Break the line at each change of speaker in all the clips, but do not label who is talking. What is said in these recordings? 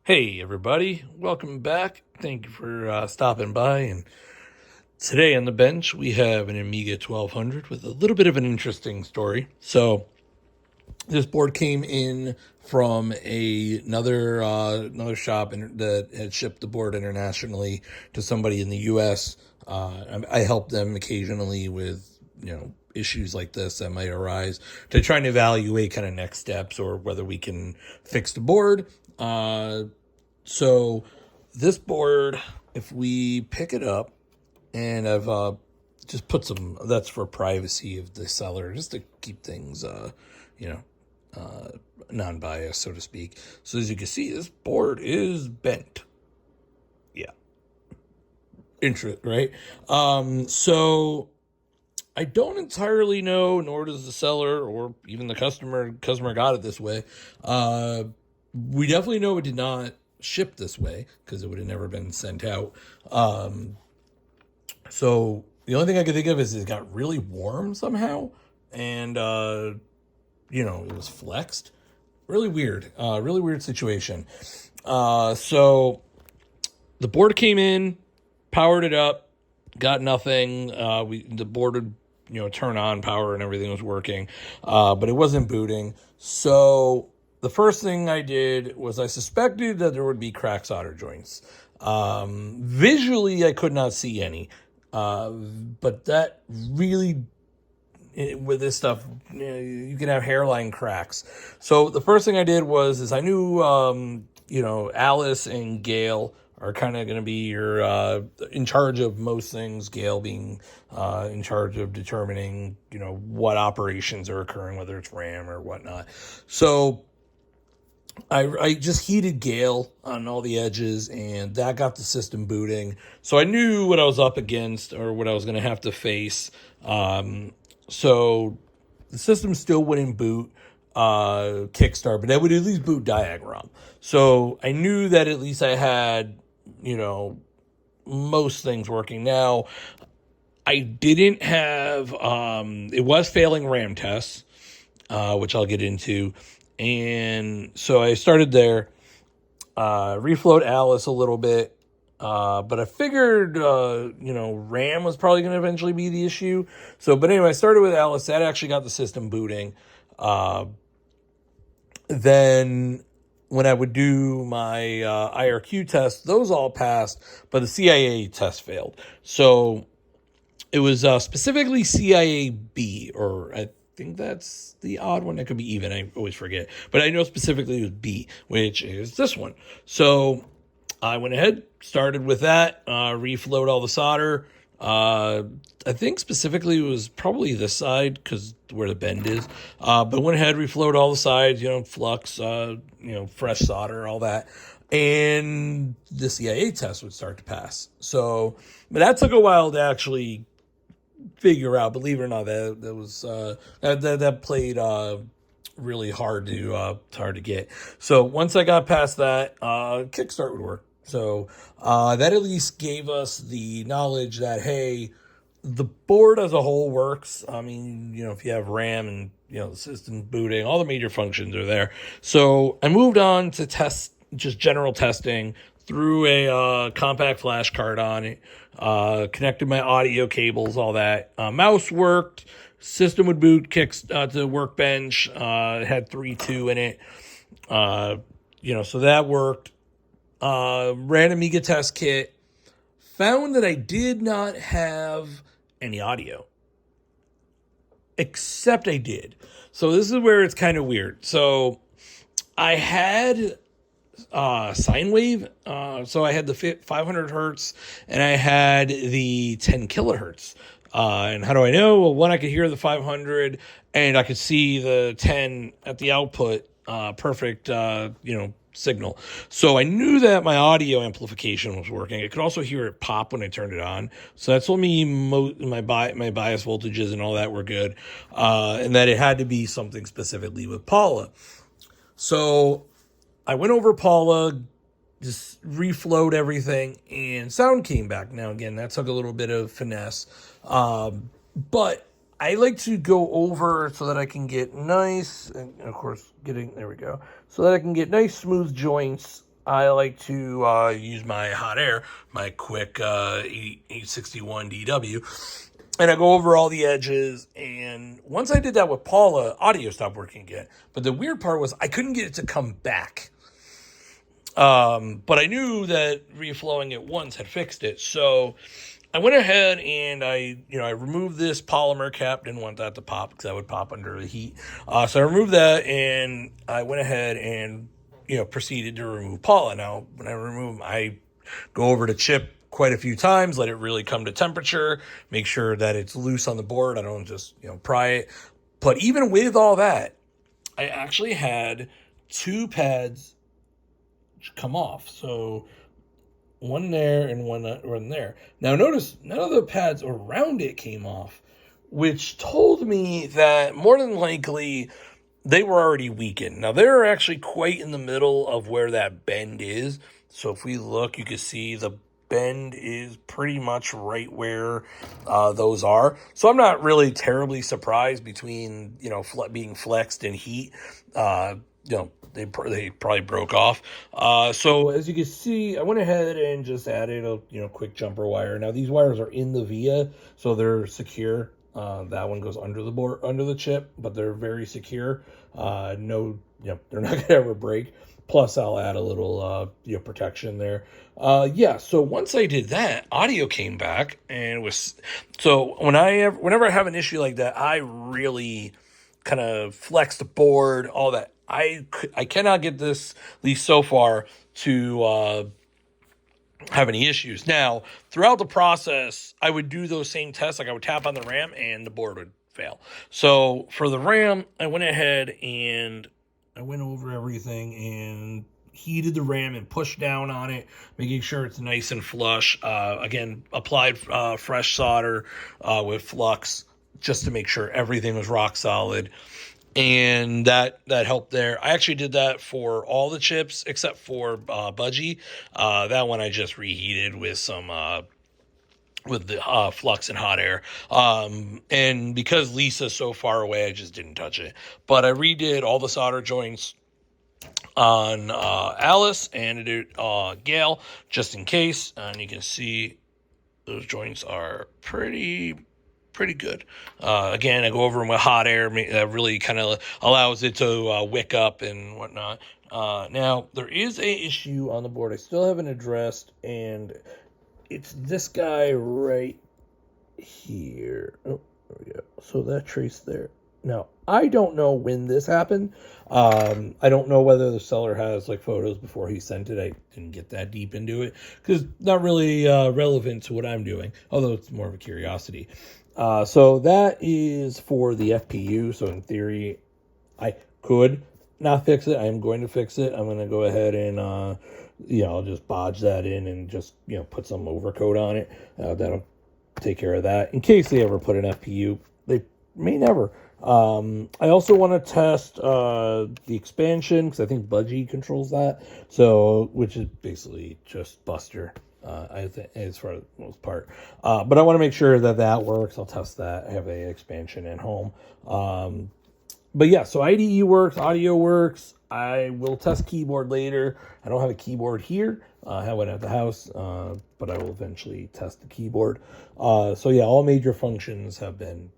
Hey everybody, welcome back. Thank you for stopping by. And today on the bench we have an Amiga 1200 with a little bit of an interesting story. So this board came in from another shop that had shipped the board internationally to somebody in the U.S. I help them occasionally with issues like this that might arise to try and evaluate kind of next steps or whether we can fix the board. So this board, if we pick it up, and I've just put some, that's for privacy of the seller, just to keep things, you know, non-biased, so to speak. So as you can see, this board is bent. Yeah. Interest, right? So I don't entirely know, nor does the seller or even the customer got it this way. We definitely know it did not ship this way because it would have never been sent out. So the only thing I could think of is it got really warm somehow, and it was flexed. Really weird situation. So the board came in, powered it up, got nothing. The board would turn on, power, and everything was working, but it wasn't booting. So the first thing I did was I suspected that there would be crack solder joints. Visually, I could not see any, but that really, with this stuff, you can have hairline cracks. So the first thing I did is I knew, Alice and Gail are kind of going to be your in charge of most things. Gail being in charge of determining, what operations are occurring, whether it's RAM or whatnot. So I just heated Gale on all the edges, and that got the system booting. So I knew what I was up against or what I was going to have to face. So the system still wouldn't boot Kickstart, but I would at least boot Diagram. So I knew that at least I had, most things working. Now, I didn't have, it was failing RAM tests, which I'll get into. And so I started there, reflowed Alice a little bit, but I figured, RAM was probably going to eventually be the issue. But anyway, I started with Alice. That actually got the system booting. Then when I would do my IRQ tests, those all passed, but the CIA test failed. So it was specifically CIA B, or I think that's the odd one. That could be even. I always forget. But I know specifically it was B, which is this one. So I went ahead, started with that, reflowed all the solder. I think specifically it was probably this side because where the bend is. But went ahead, reflowed all the sides, flux, fresh solder, all that. And the CIA test would start to pass. So, but that took a while to actually figure out. Believe it or not, that was that played really hard to get. So once I got past that, Kickstart would work. So that at least gave us the knowledge that, hey, the board as a whole works. I mean, if you have RAM and the system booting, all the major functions are there. So I moved on to test, just general testing, threw a compact flash card on it, connected my audio cables, all that. Mouse worked, system would boot, kicks to Workbench, it had 3.2 in it, so that worked. Ran Amiga test kit, found that I did not have any audio, except I did. So this is where it's kind of weird. So I had sine wave. So I had the 500 hertz and I had the 10 kilohertz. And how do I know? Well, one, I could hear the 500 and I could see the 10 at the output, perfect, signal. So I knew that my audio amplification was working. I could also hear it pop when I turned it on. So that told me my bias voltages and all that were good. And that it had to be something specifically with Paula. So I went over Paula, just reflowed everything, and sound came back. Now, again, that took a little bit of finesse. But I like to go over so that I can get nice, and of course, there we go, so that I can get nice, smooth joints I like to use my hot air, my quick 861 DW, and I go over all the edges. And once I did that with Paula, audio stopped working again. But the weird part was I couldn't get it to come back. But I knew that reflowing it once had fixed it. So I went ahead and I removed this polymer cap. Didn't want that to pop because that would pop under the heat. So I removed that, and I went ahead and proceeded to remove Paula. Now, when I remove them, I go over the chip quite a few times, let it really come to temperature, make sure that it's loose on the board. I don't just pry it. But even with all that, I actually had two pads come off. So one there and one there. Now notice none of the pads around it came off, which told me that more than likely they were already weakened. Now they're actually quite in the middle of where that bend is. So if we look, you can see the bend is pretty much right where those are. So I'm not really terribly surprised between being flexed and heat. They probably broke off. So as you can see, I went ahead and just added a quick jumper wire. Now these wires are in the via, so they're secure. That one goes under the board, under the chip, but they're very secure. They're not gonna ever break. Plus, I'll add a little protection there. So once I did that, audio came back, and it was so whenever I have an issue like that, I really kind of flex the board, all that. I cannot get this, at least so far, to have any issues. Now, throughout the process, I would do those same tests. Like I would tap on the RAM and the board would fail. So for the RAM, I went ahead and I went over everything and heated the RAM and pushed down on it, making sure it's nice and flush. Again, applied fresh solder with flux just to make sure everything was rock solid. And that helped there. I actually did that for all the chips except for Budgie. That one I just reheated with some with the flux and hot air. And because Lisa's so far away, I just didn't touch it. But I redid all the solder joints on Alice, and I did Gail just in case. And you can see those joints are pretty good. Again, I go over them with hot air. That really kind of allows it to wick up and whatnot. Now, there is a issue on the board I still haven't addressed, and it's this guy right here. Oh, there we go. So that trace there. Now, I don't know when this happened. I don't know whether the seller has like photos before he sent it. I didn't get that deep into it because not really relevant to what I'm doing, although it's more of a curiosity. So that is for the FPU. So in theory, I could not fix it. I'm going to fix it. I'm going to go ahead and, I'll just bodge that in and just, put some overcoat on it. That'll take care of that. In case they ever put an FPU, they may never. I also want to test the expansion because I think Budgie controls that. So, which is basically just Buster. I think as far as the most part, but I want to make sure that works. I'll test that. I have a expansion at home, but yeah. So IDE works, audio works. I will test keyboard later. I don't have a keyboard here. I have one at the house, but I will eventually test the keyboard. So yeah, all major functions have been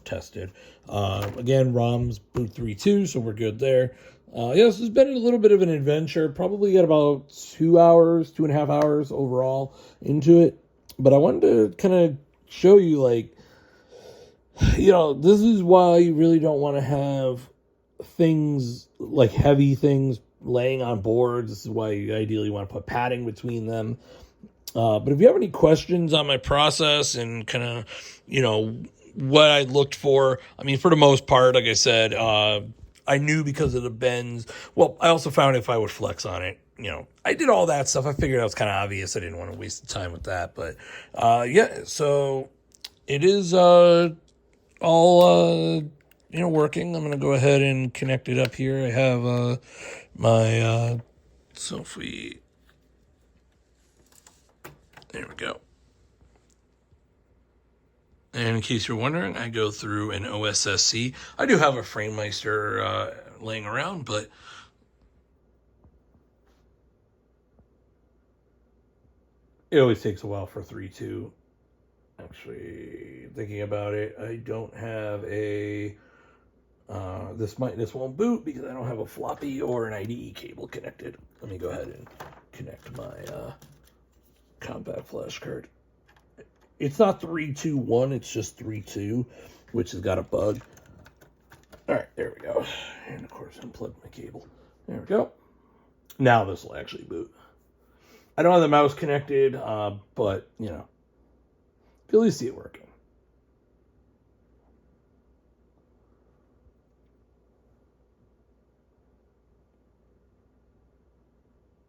tested. Again, ROM's boot 3.2, so we're good there. This has been a little bit of an adventure. Probably got about 2.5 hours overall into it. But I wanted to kind of show you, this is why you really don't want to have things like heavy things laying on boards. This is why you ideally want to put padding between them. But if you have any questions on my process and kind of, what I looked for, for the most part, like I said, I knew because of the bends. Well, I also found if I would flex on it, I did all that stuff. I figured that was kind of obvious. I didn't want to waste the time with that. But, so it is all, working. I'm going to go ahead and connect it up here. I have my, so if we, there we go. And in case you're wondering, I go through an OSSC. I do have a FrameMeister laying around, but It always takes a while for 3.2. Actually, thinking about it, I don't have a. This won't boot because I don't have a floppy or an IDE cable connected. Let me go ahead and connect my compact flash card. It's not 3.2.1, it's just 3.2, which has got a bug. All right, there we go. And of course, unplug my cable. There we go. Now this will actually boot. I don't have the mouse connected, but, you know, you can at least see it working.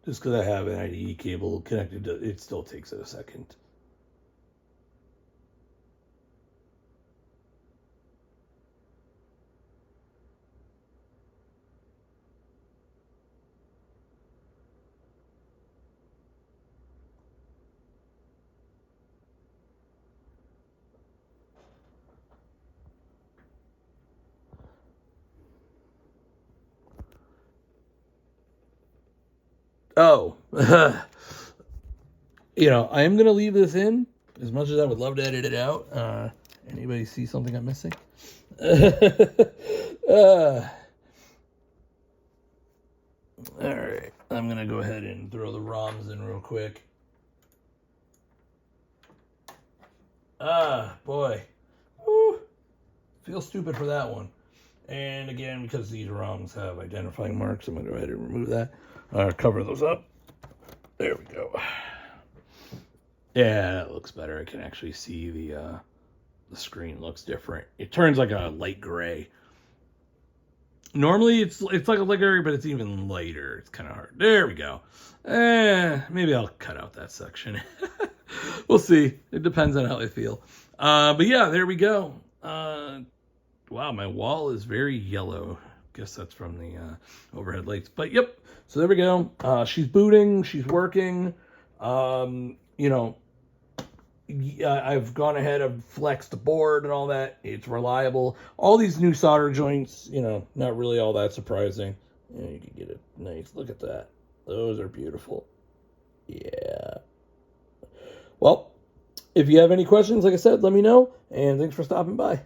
Just because I have an IDE cable connected to it, still takes it a second. Oh, you know, I am going to leave this in as much as I would love to edit it out. Anybody see something I'm missing? All right, I'm going to go ahead and throw the ROMs in real quick. Boy. Woo. Feel stupid for that one. And again, because these ROMs have identifying marks, I'm going to go ahead and remove that. Cover those up. There we go. Yeah, that looks better. I can actually see the screen looks different. It turns like a light gray. Normally it's like a light gray, but it's even lighter. It's kind of hard. There we go. Maybe I'll cut out that section. We'll see. It depends on how I feel. But yeah, there we go. Wow, my wall is very yellow. Guess that's from the overhead lights. But yep, so there we go. She's booting. She's working. You know, I've gone ahead and flexed the board and all that. It's reliable. All these new solder joints, you know, not really all that surprising. Yeah, you can get a nice look at that. Those are beautiful. Yeah. Well, if you have any questions, like I said, let me know. And thanks for stopping by.